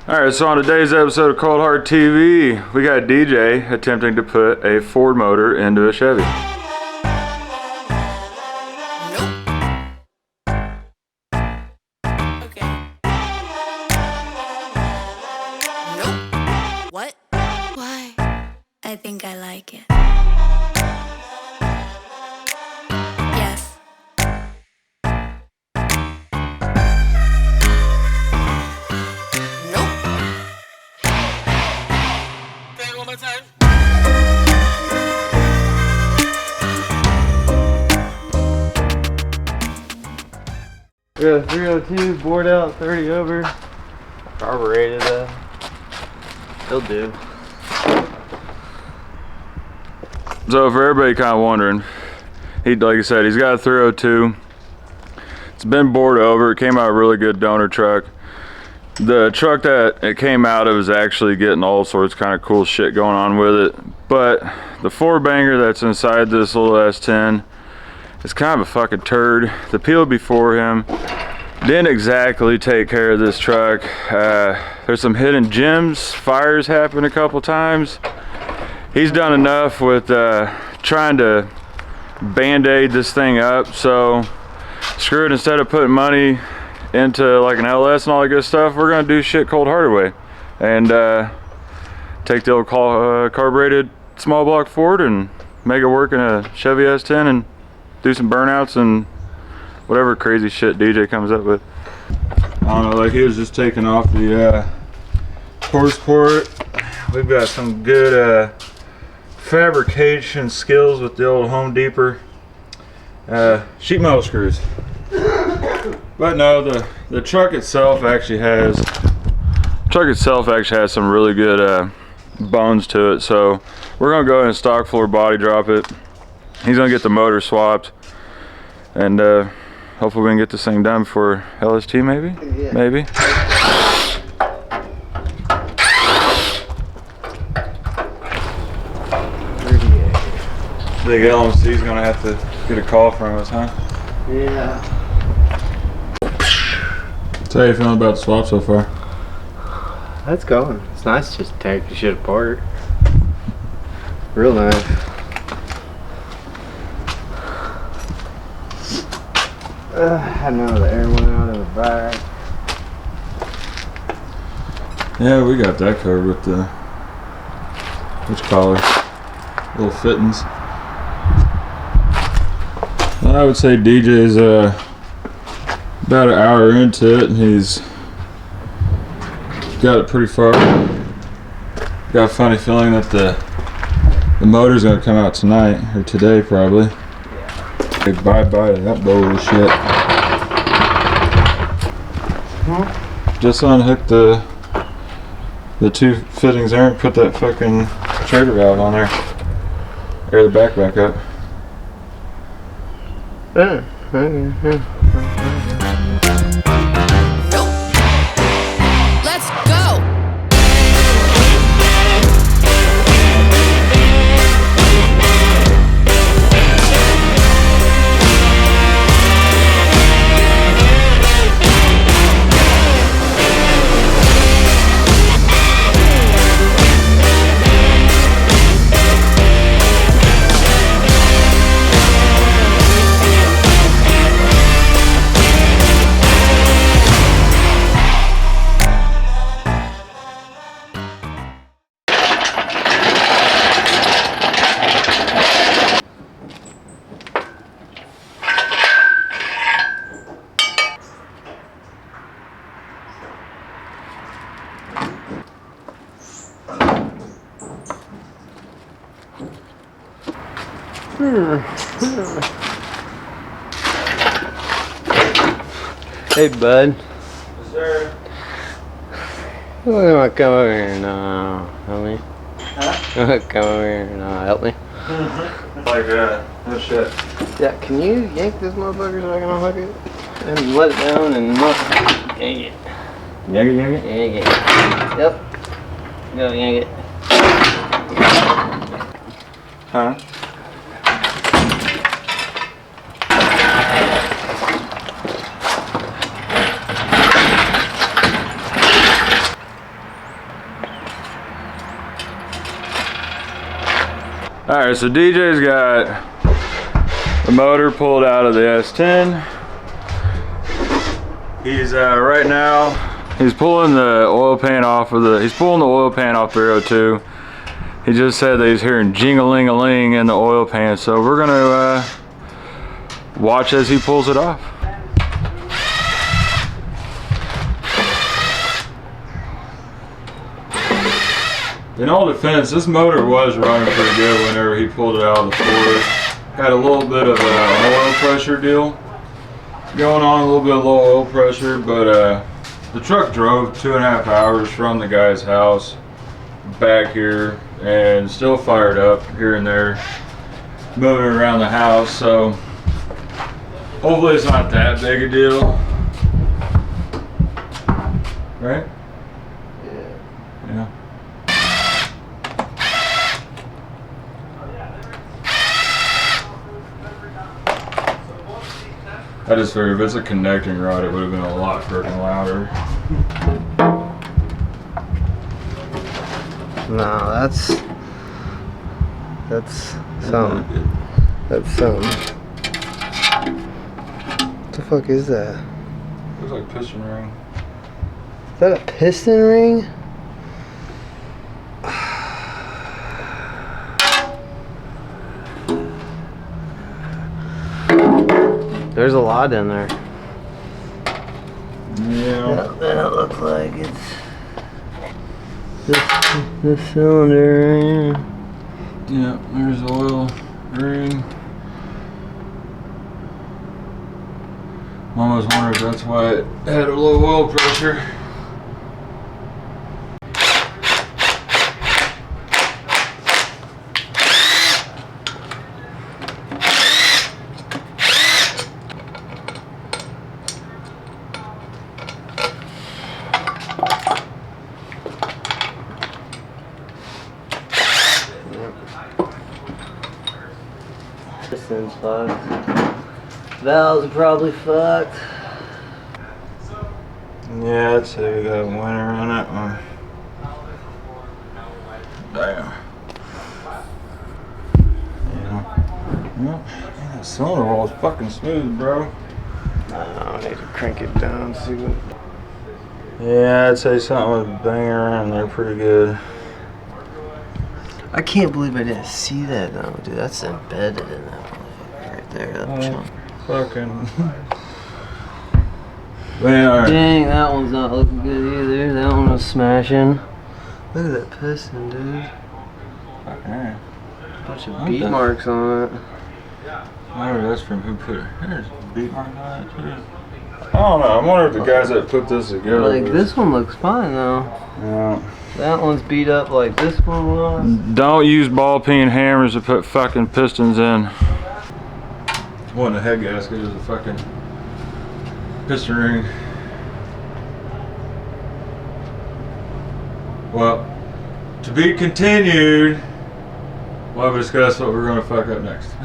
Alright, so on today's episode of Cold Harted TV, we got DJ attempting to put a Ford motor into a Chevy. What? Why? I think I like it. Yes. Nope. Say it one more time. We got 302, bored out, 30 over. Carbureted He'll do. So for everybody kind of wondering, like I said, he's got a 302. It's been bored over. It came out a really good donor truck. The truck that it came out of is actually getting all sorts of kind of cool shit going on with it. But the 4-banger that's inside this little S10 is kind of a fucking turd. The peel before him didn't exactly take care of this truck. There's some hidden gems. Fires happened a couple times. He's done enough with trying to band-aid this thing up, so screw it. Instead of putting money into like an LS and all that good stuff, we're gonna do shit cold-hearted way and take the old carbureted small block Ford and make it work in a Chevy S10 and do some burnouts and whatever crazy shit DJ comes up with. I don't know, like he was just taking off the horse port. We've got some good fabrication skills with the old Home Depot sheet metal screws. But no, the truck itself actually has some really good bones to it. So we're gonna go ahead and stock floor body drop it. He's gonna get the motor swapped, and hopefully we can get this thing done for LST maybe. Yeah. Maybe. Big LMC's gonna have to get a call from us, huh? Yeah. So how you feeling about the swap so far? That's going. It's nice just to take the shit apart. Real nice. I know the air went out of the back. Yeah, we got that covered with the collar, little fittings. I would say DJ's about an hour into it, and he's got it pretty far. Got a funny feeling that the motor's gonna come out tonight or today probably. Yeah. Big bye to that bullshit. Just unhook the two fittings there and put that fucking trailer valve on there. Air the back up. Let's go. Hey, bud. Yes, sir. You want to come over here and help me? Huh? You want to come over here and help me? Like, oh shit. Yeah, can you yank this motherfucker so I can unhook it? And let it down and not yank it. Yank it? Yank it. Yep. Go yank it. Huh? Alright, so DJ's got the motor pulled out of the S10. He's right now, he's pulling the oil pan off of the, he's pulling the oil pan off 302. He just said that he's hearing jing-a-ling-a-ling in the oil pan, so we're gonna watch as he pulls it off. In all defense, this motor was running pretty good whenever he pulled it out of the Ford. Had a little bit of an oil pressure deal going on, a little bit of low oil pressure, but the truck drove 2.5 hours from the guy's house back here and still fired up here and there, moving around the house, so hopefully it's not that big a deal. Right? Yeah. I just figured if it's a connecting rod, it would have been a lot freaking louder. No, that's something. That's something. What the fuck is that? Looks like a piston ring. Is that a piston ring? There's a lot in there. Yeah. That looks like it's this cylinder. Yeah, there's the oil ring. I almost wonder if that's why it had a low oil pressure. Piston's fucked. Valves are probably fucked. Yeah, I'd say we got a winner on that one. Damn. Yeah. Well, that cylinder wall is fucking smooth, bro. I need to crank it down, see what. Yeah, I'd say something was banging around there pretty good. I can't believe I didn't see that though, dude. That's embedded in that motherfucker right there. That chunk. Fucking. Man, alright. Dang, that one's not looking good either. That one was smashing. Look at that piston, dude. Okay. Bunch of bead marks on it. Maybe that's from who put it. There's bead marks on it too. I don't know. I wonder if the guys that put this together. Like this one looks fine though. Yeah. That one's beat up like this one was. Don't use ball peen hammers to put fucking pistons in. One of the head gasket is a fucking piston ring. Well, to be continued. We'll discuss what we're gonna fuck up next.